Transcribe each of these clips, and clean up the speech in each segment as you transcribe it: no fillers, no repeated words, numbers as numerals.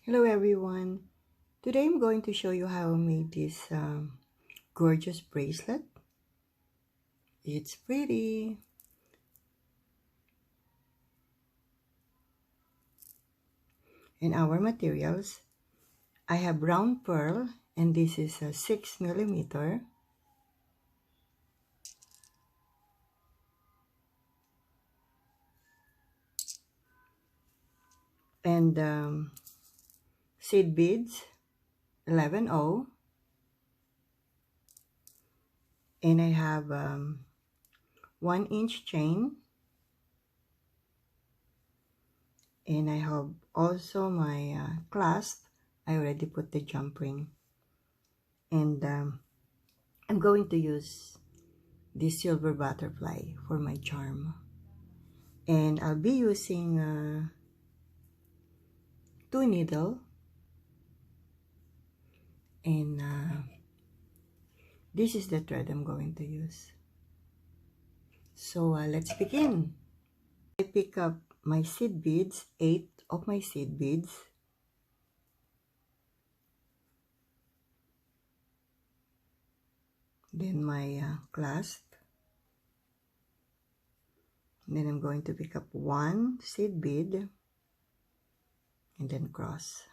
Hello everyone. Today I'm going to show you how I made this gorgeous bracelet. It's pretty. And our materials, I have round pearl, and this is a 6mm, and seed beads 11O, and I have 1-inch chain, and I have also my clasp. I already put the jump ring, and I'm going to use this silver butterfly for my charm. And I'll be using 2 needles, and this is the thread I'm going to use. So let's begin. I pick up my seed beads, 8 of my seed beads, then my clasp, then I'm going to pick up 1 seed bead and then cross.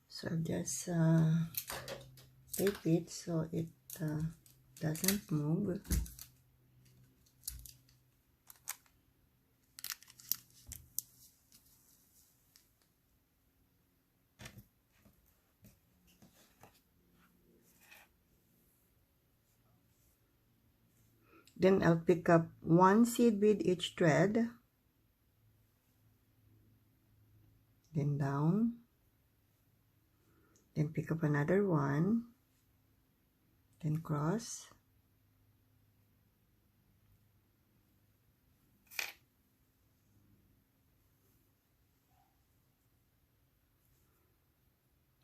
So I'll just tape it so it doesn't move. Then I'll pick up 1 seed bead each thread, then down, then pick up another one, then cross,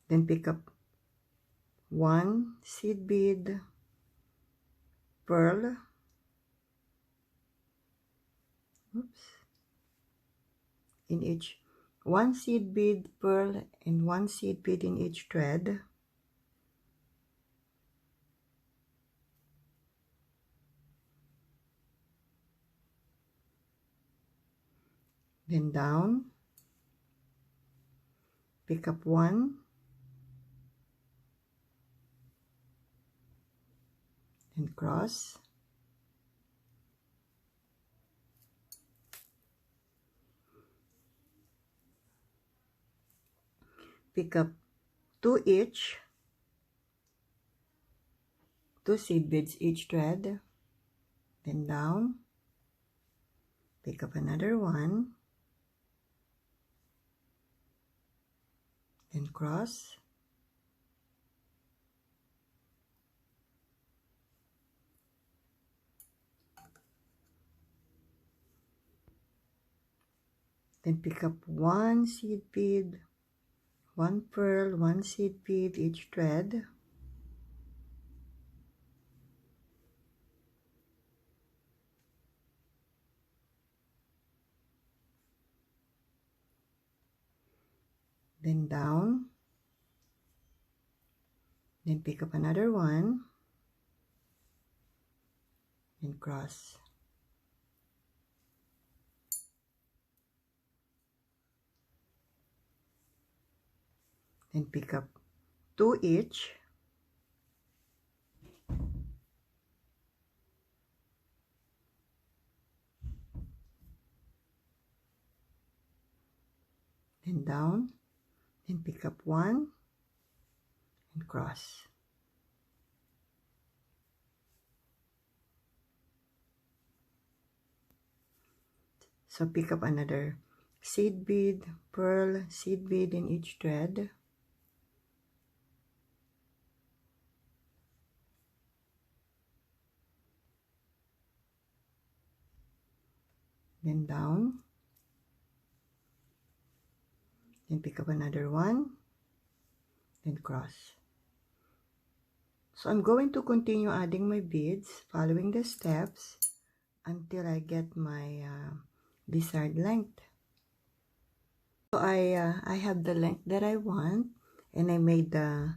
then pick up 1 seed bead pearl, in each, 1 seed bead pearl and 1 seed bead in each thread, then down, pick up 1, then cross, pick up 2 each, 2 seed beads each thread, then down, pick up another one, then cross, then pick up 1 seed bead, 1 pearl, 1 seed bead each thread, then down, then pick up another one, and cross. Then pick up 2 each, then down, then pick up 1 and cross. So pick up another seed bead, pearl, seed bead in each thread, then down, then pick up another one, then cross. So I'm going to continue adding my beads following the steps until I get my desired length. So I have the length that I want, and I made the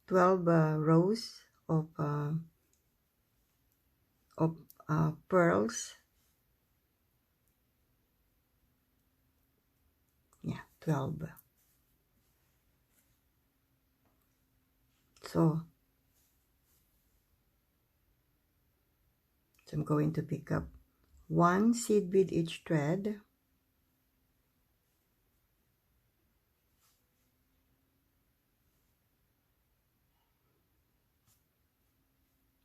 12 rows of pearls. Yeah, 12. So I'm going to pick up one seed bead each thread,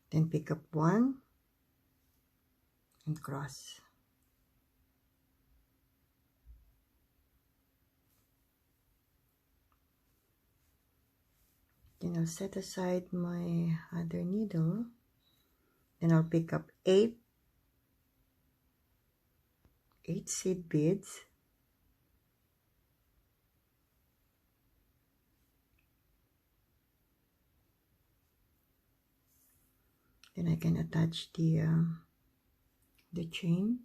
then pick up one and cross. Then I'll set aside my other needle, then I'll pick up eight seed beads, then I can attach the chain.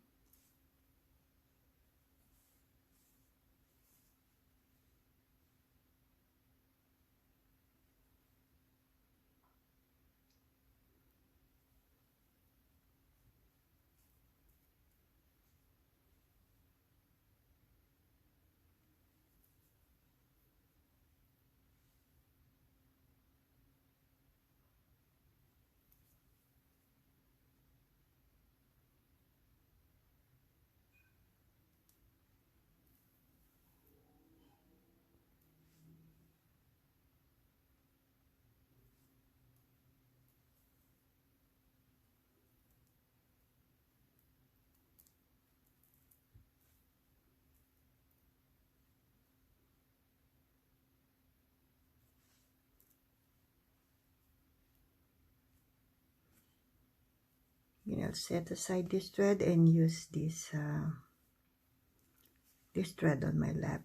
Then I'll set aside this thread and use this thread on my lap.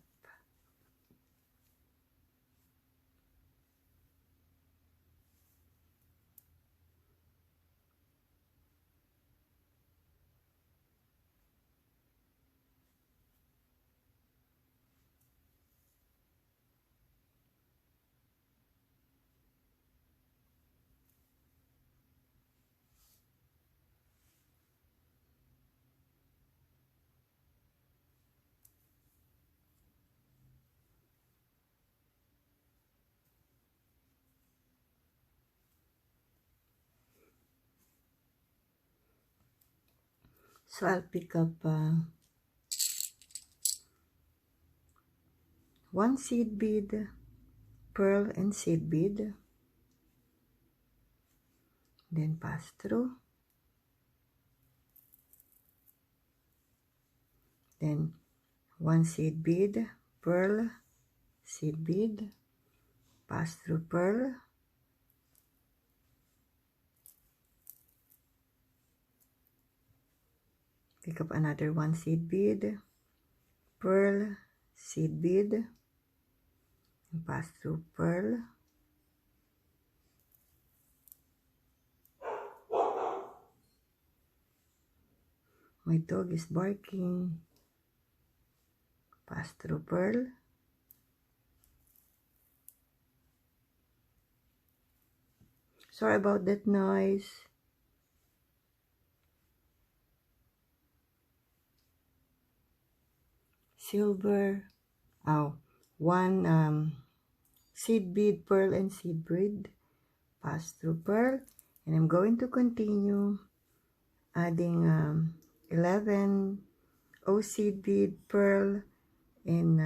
So I'll pick up one seed bead, pearl and seed bead, then pass through, then one seed bead, pearl, seed bead, pass through pearl, pick up another one seed bead, pearl, seed bead, and pass through pearl, my dog is barking, pass through pearl, sorry about that noise, silver, one seed bead, pearl and seed bead, pass through pearl, and I'm going to continue adding 11 O seed bead, pearl, and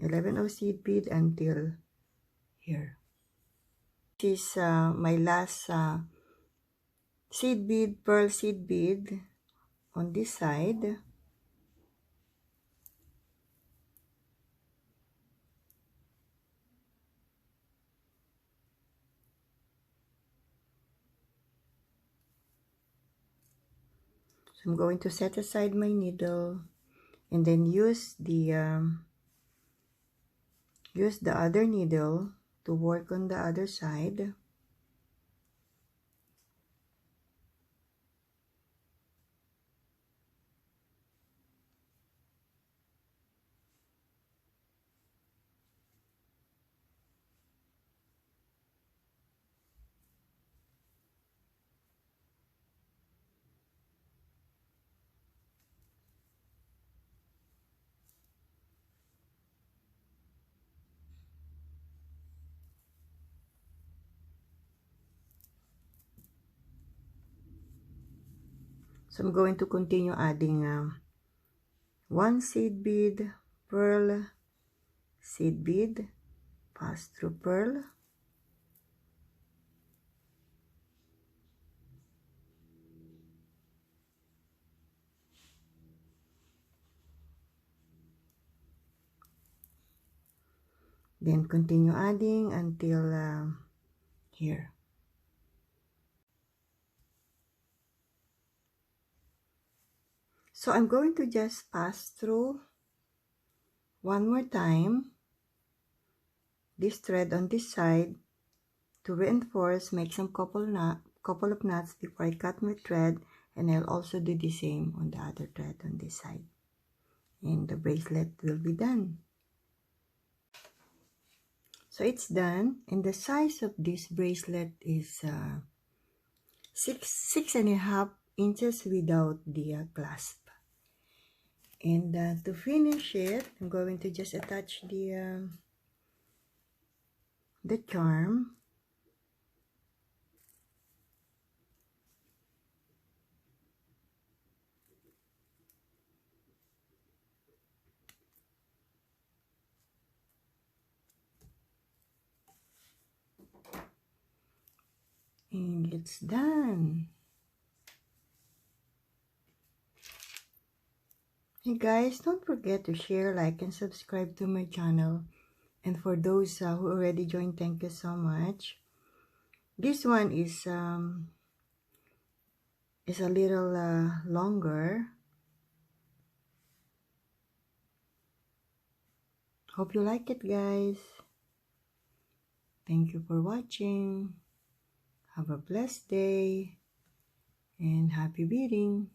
11 O seed bead until here. This is my last seed bead, pearl seed bead on this side. So I'm going to set aside my needle and then use the other needle to work on the other side. So I'm going to continue adding one seed bead, pearl, seed bead, pass through pearl, then continue adding until here. So I'm going to just pass through one more time this thread on this side to reinforce, make some couple of knots before I cut my thread, and I'll also do the same on the other thread on this side, and the bracelet will be done. So it's done, and the size of this bracelet is 6.5 inches without the clasp. And to finish it, I'm going to just attach the charm. And it's done. Hey guys, don't forget to share, like, and subscribe to my channel. And for those who already joined, thank you so much. This one is a little longer. Hope you like it, guys. Thank you for watching. Have a blessed day and happy beading.